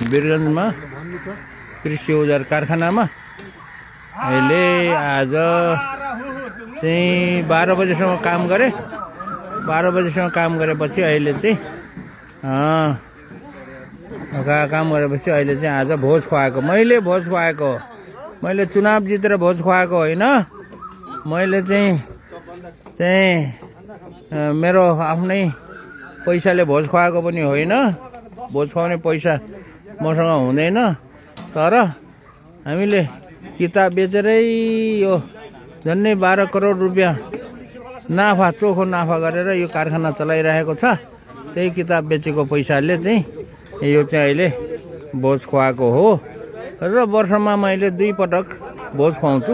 वीरगन्जमा कृषि औजार कारखानामा अहिले आज चाहिँ 12 बजेसम्म काम गरे। 12 बजेसम्म काम गरेपछि अहिले चाहिँ काम गरेपछि अहिले चाहिँ आज भोज खुवाएको। मैले भोज खुवाएको, मैले चुनाव जितेर भोज खुवाएको होइन। मैले चाहिँ मेरो आफ्नै पैसाले भोज खुवाएको पनि होइन। भोज खुवाउने पैसा मसँग हुँदैन। तर हामीले किताब बेचेरै यो झन्डै 12 करोड रुपियाँ नाफा, चोखो नाफा गरेर यो कारखाना चलाइरहेको छ। त्यही किताब बेचेको पैसाले चाहिँ यो चाहिँ अहिले भोज खुवाएको हो। र वर्षमा मैले 2 पटक भोज खुवाउँछु।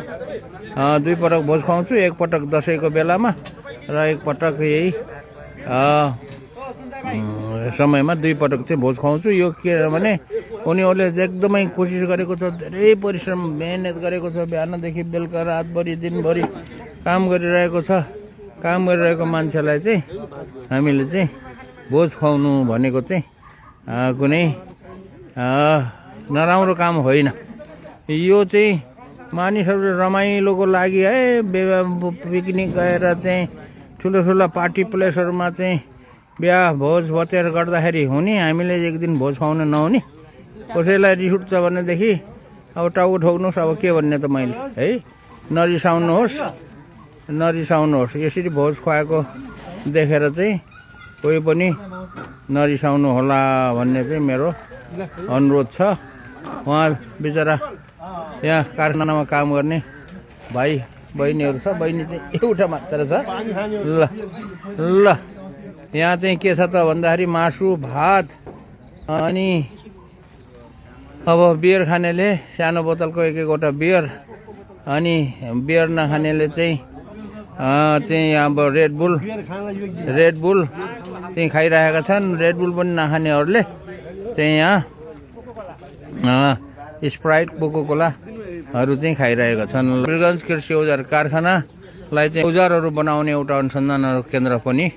2 पटक भोज खुवाउँछु। एक पटक दसैँको बेलामा र एक पटक यही समयमा 2 पटक चाहिँ भोज खुवाउँछु। यो किनभने उनीहरूले एकदमै कोसिस गरेको छ, धेरै परिश्रम मेहनत गरेको छ। बिहानदेखि बेलुका रातभरि दिनभरि काम गरिरहेको छ। काम गरिरहेको मान्छेलाई चाहिँ हामीले चाहिँ भोज खुवाउनु भनेको चाहिँ कुनै नराम्रो काम होइन। यो चाहिँ मानिसहरू रमाइलोको लागि है पिकनिक गएर चाहिँ ठुलो पार्टी प्लेसहरूमा चाहिँ बिहा भोज भतेर गर्दाखेरि हुने, हामीले एक दिन भोज खुवाउन नहुने। कसैलाई रिस उठ्छ भनेदेखि अब टाउको ठोक्नुहोस्। अब के भन्ने त मैले है, नरिसाउनुहोस्। यसरी भोज खुवाएको देखेर चाहिँ कोही पनि नरिसाउनु होला भन्ने चाहिँ मेरो अनुरोध छ। उहाँ बिचरा यहाँ कारखानामा काम गर्ने भाइ बहिनीहरू छ। बहिनी चाहिँ एउटा मात्र छ। ल यहाँ चाहिँ के छ त भन्दाखेरि मासु भात अनि अब बियर खानेले सानो बोतलको एक-एकवटा बियर, अनि बियर नखानेले चाहिँ अब रेड बुल चाहिँ खाइरहेका छन्। रेड बुल पनि नखानेहरूले चाहिँ यहाँ स्प्राइट कोको कोलाहरू चाहिँ खाइरहेका छन्। वीरगन्ज कृषि औजार कारखानालाई चाहिँ औजारहरू बनाउने एउटा अनुसन्धान केन्द्र पनि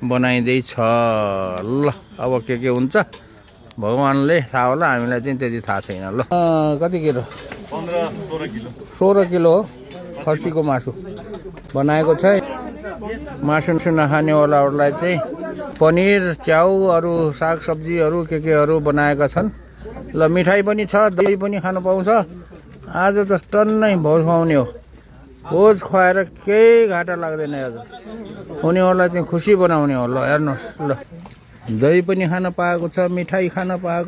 बनाइँदैछ। ल अब के हुन्छ भगवानले थाहा होला, हामीलाई चाहिँ त्यति थाहा छैन। ल कति किलो? 16 किलो हो खसीको मासु बनाएको छ। मासु नखानेवालाहरूलाई चाहिँ पनिर, च्याउ, अरू सागसब्जीहरू केहरू बनाएका छन्। ल मिठाई पनि छ, दही पनि खानु पाउँछ। आज त टन्नै भोज खुवाउने हो। भोज खुवाएर केही घाटा लाग्दैन। आज उनीहरूलाई चाहिँ खुसी बनाउने हो। ल हेर्नुहोस्, ल दही पनि खान पाएको छ, मिठाई खान पाएको